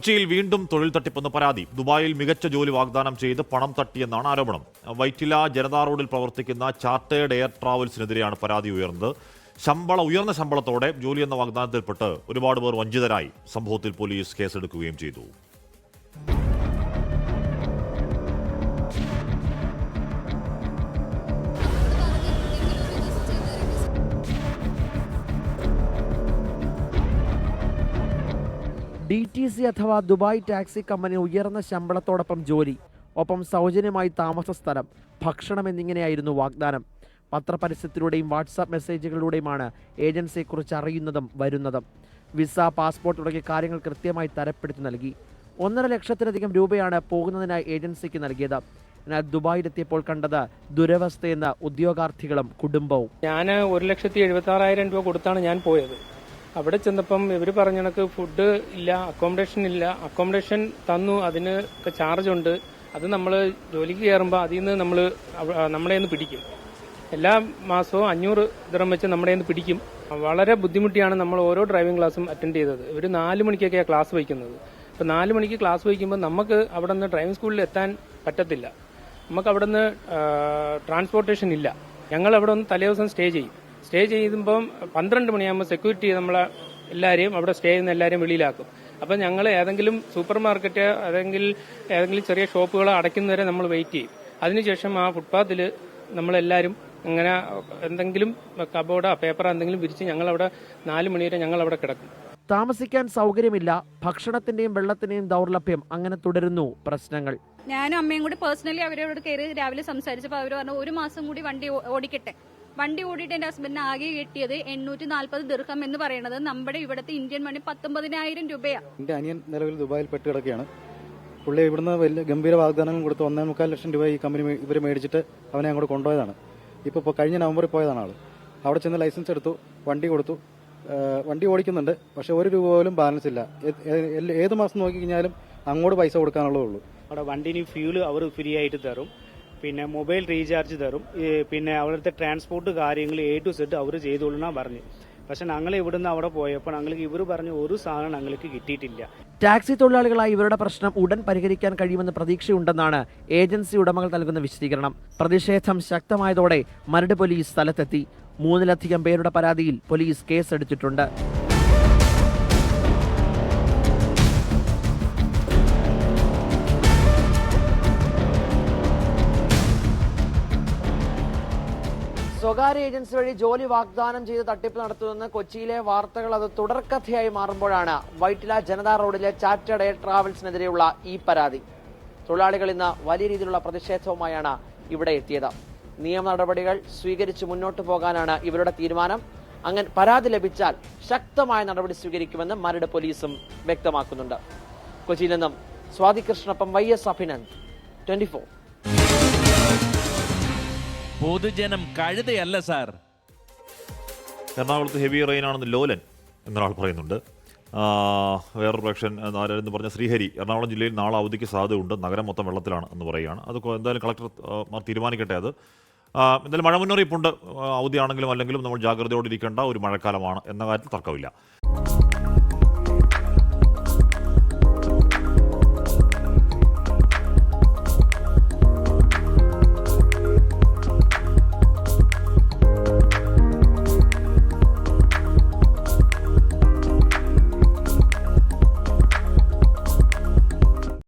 കൊച്ചിയിൽ വീണ്ടും തൊഴിൽ തട്ടിപ്പെന്ന് പരാതി. ദുബായിൽ മികച്ച ജോലി വാഗ്ദാനം ചെയ്ത് പണം തട്ടിയെന്നാണ് ആരോപണം. വൈറ്റില ജനതാ റോഡിൽ പ്രവർത്തിക്കുന്ന ചാർട്ടേഡ് എയർ ട്രാവൽസിനെതിരെയാണ് പരാതി ഉയർന്നത്. ഉയർന്ന ശമ്പളത്തോടെ ജോലി എന്ന വാഗ്ദാനത്തിൽപ്പെട്ട് ഒരുപാട് പേർ വഞ്ചിതരായി. സംഭവത്തിൽ പോലീസ് കേസെടുക്കുകയും ചെയ്തു. DTC അഥവാ ദുബായ് ടാക്സി കമ്പനി ഉയർന്ന ശമ്പളത്തോടൊപ്പം ജോലി, ഒപ്പം സൗജന്യമായി താമസ സ്ഥലം, ഭക്ഷണം എന്നിങ്ങനെയായിരുന്നു വാഗ്ദാനം. പത്രപരസ്യത്തിലൂടെയും വാട്സാപ്പ് മെസ്സേജുകളിലൂടെയുമാണ് ഏജൻസിയെക്കുറിച്ച് അറിയുന്നതും വരുന്നതും. വിസ, പാസ്പോർട്ട് തുടങ്ങിയ കാര്യങ്ങൾ കൃത്യമായി തരപ്പെടുത്തി നൽകി. 1.5 ലക്ഷത്തിലധികം രൂപയാണ് പോകുന്നതിനായി ഏജൻസിക്ക് നൽകിയത്. എന്നാൽ ദുബായിലെത്തിയപ്പോൾ കണ്ടത് ദുരവസ്ഥയെന്ന് ഉദ്യോഗാർത്ഥികളും കുടുംബവും. ഞാൻ 1,76,000 രൂപ കൊടുത്താണ് ഞാൻ പോയത്. അവിടെ ചെന്നപ്പം ഇവർ പറഞ്ഞ കണക്ക് ഫുഡ് ഇല്ല, അക്കോമഡേഷൻ തന്നു, അതിന് ചാർജ് ഉണ്ട്. അത് നമ്മൾ ജോലിക്ക് കയറുമ്പോൾ അതിൽ നിന്ന് നമ്മളെ നിന്ന് പിടിക്കും. എല്ലാ മാസവും 500 ദിർഹം വെച്ച് നമ്മുടെ നിന്ന് പിടിക്കും. വളരെ ബുദ്ധിമുട്ടിയാണ് നമ്മൾ ഓരോ ഡ്രൈവിംഗ് ക്ലാസ്സും അറ്റൻഡ് ചെയ്തത്. ഇവർ 4 മണിക്കൊക്കെയാണ് ക്ലാസ് വയ്ക്കുന്നത്. അപ്പോൾ 4 മണിക്ക് ക്ലാസ് വയ്ക്കുമ്പോൾ നമുക്ക് അവിടെ നിന്ന് ഡ്രൈവിംഗ് സ്കൂളിൽ എത്താൻ പറ്റത്തില്ല. നമുക്ക് അവിടെ നിന്ന് ട്രാൻസ്പോർട്ടേഷൻ ഇല്ല. ഞങ്ങൾ അവിടെ ഒന്ന് തലേദിവസം സ്റ്റേ ചെയ്യുമ്പം 12 മണിയാകുമ്പോൾ സെക്യൂരിറ്റി നമ്മളെ എല്ലാവരെയും അവിടെ സ്റ്റേ ചെയ്യുന്ന എല്ലാവരെയും വെളിയിലാക്കും. അപ്പം ഞങ്ങൾ ഏതെങ്കിലും സൂപ്പർ മാർക്കറ്റ് ഏതെങ്കിലും ചെറിയ ഷോപ്പുകൾ അടയ്ക്കുന്നവരെ നമ്മൾ വെയിറ്റ് ചെയ്യും. അതിനുശേഷം ആ ഫുട്പാത്തിൽ നമ്മളെല്ലാവരും ഇങ്ങനെ എന്തെങ്കിലും കബോർഡോ പേപ്പറോ എന്തെങ്കിലും വിരിച്ച് ഞങ്ങളവിടെ 4 മണി വരെ ഞങ്ങളവിടെ കിടക്കും. താമസിക്കാൻ സൗകര്യമില്ല, ഭക്ഷണത്തിന്റെയും വെള്ളത്തിന്റെയും ദൗർലഭ്യം, അങ്ങനെ തുടരുന്നു പ്രശ്നങ്ങൾ. ഞാനും അമ്മയും കൂടി പേഴ്സണലി അവരോട് കയറി രാവിലെ സംസാരിച്ചപ്പോൾ അവർ പറഞ്ഞു 1 മാസം കൂടി വണ്ടി ഓടിക്കട്ടെ. വണ്ടി ഓടിയിട്ട് എന്റെ ഹസ്ബൻഡിന് ആകെ കിട്ടിയത് 840 ദിർഹം എന്ന് പറയുന്നത് നമ്മുടെ ഇവിടുത്തെ ഇന്ത്യൻ മണി 19,000 രൂപയാണ്. എന്റെ അനിയൻ നിലവിൽ ദുബായിൽ പെട്ട് കിടക്കുകയാണ്. പുള്ളി ഇവിടുന്ന് വലിയ ഗംഭീര വാഗ്ദാനങ്ങൾ കൊടുത്ത് 1.25 ലക്ഷം രൂപ ഈ കമ്പനി ഇവർ മേടിച്ചിട്ട് അവനെ അങ്ങോട്ട് കൊണ്ടുപോയതാണ്. ഇപ്പോൾ കഴിഞ്ഞ നവംബറിൽ പോയതാണ് ആള്. അവിടെ ചെന്ന് ലൈസൻസ് എടുത്തു, വണ്ടി കൊടുത്തു, വണ്ടി ഓടിക്കുന്നുണ്ട്. പക്ഷെ 1 രൂപ പോലും ബാലൻസ് ഇല്ല. ഏത് മാസം നോക്കി കഴിഞ്ഞാലും അങ്ങോട്ട് പൈസ കൊടുക്കാനുള്ളതേ ഉള്ളൂ. അവിടെ വണ്ടിന് ഫ്യൂല് അവർ ഫ്രീ ആയിട്ട് തരും, പിന്നെ മൊബൈൽ റീചാർജ് തരും, പിന്നെ അവിടുത്തെ ട്രാൻസ്പോർട്ട് കാര്യങ്ങൾ A to Z അവർ ചെയ്തോളൂന്നാ പറഞ്ഞു. പക്ഷെ ഞങ്ങൾ ഇവിടുന്ന് അവിടെ പോയപ്പോൾ ഞങ്ങൾക്ക് ഇവർ പറഞ്ഞ ഒരു സാധനം ഞങ്ങൾക്ക് കിട്ടിയിട്ടില്ല. ടാക്സി തൊഴിലാളികളായി ഇവരുടെ പ്രശ്നം ഉടൻ പരിഹരിക്കാൻ കഴിയുമെന്ന് പ്രതീക്ഷയുണ്ടെന്നാണ് ഏജൻസി ഉടമകൾ നൽകുന്ന വിശദീകരണം. പ്രതിഷേധം ശക്തമായതോടെ മരട് പോലീസ് സ്ഥലത്തെത്തി. 3-ലധികം പേരുടെ പരാതിയിൽ പോലീസ് കേസെടുത്തിട്ടുണ്ട്. സ്വകാര്യ ഏജൻസി വഴി ജോലി വാഗ്ദാനം ചെയ്ത് തട്ടിപ്പ് നടത്തുമെന്ന് കൊച്ചിയിലെ വാർത്തകൾ അത് തുടർക്കഥയായി മാറുമ്പോഴാണ് വൈറ്റില ജനതാ റോഡിലെ ചാർട്ടേഡ് എയർ ട്രാവൽസിനെതിരെയുള്ള ഈ പരാതി. തൊഴിലാളികൾ ഇന്ന് വലിയ രീതിയിലുള്ള പ്രതിഷേധവുമായാണ് ഇവിടെ എത്തിയത്. നിയമ നടപടികൾ സ്വീകരിച്ച് മുന്നോട്ട് പോകാനാണ് ഇവരുടെ തീരുമാനം. അങ്ങനെ പരാതി ലഭിച്ചാൽ ശക്തമായ നടപടി സ്വീകരിക്കുമെന്ന് മരട് പോലീസും വ്യക്തമാക്കുന്നുണ്ട്. കൊച്ചിയിൽ നിന്നും സ്വാതി കൃഷ്ണൊപ്പം YS അഭിനന്ദ്, 24. പൊതുജനം കഴുതയല്ല സാർ. എറണാകുളത്ത് ഹെവി റെയിൻ ആണെന്ന് ലോലൻ എന്നൊരാൾ പറയുന്നുണ്ട്. വേറൊരു പ്രേക്ഷൻ എന്ന് പറഞ്ഞ ശ്രീഹരി, എറണാകുളം ജില്ലയിൽ നാളെ അവധിക്ക് സാധ്യതയുണ്ട്, നഗരം മൊത്തം വെള്ളത്തിലാണ് എന്ന് പറയുകയാണ്. അത് എന്തായാലും കളക്ടർ തീരുമാനിക്കട്ടെ. അത് എന്തായാലും മഴ മുന്നറിയിപ്പുണ്ട്. അവധിയാണെങ്കിലും അല്ലെങ്കിലും നമ്മൾ ജാഗ്രതയോടെ ഇരിക്കേണ്ട ഒരു മഴക്കാലമാണ് എന്ന കാര്യത്തിൽ തർക്കമില്ല.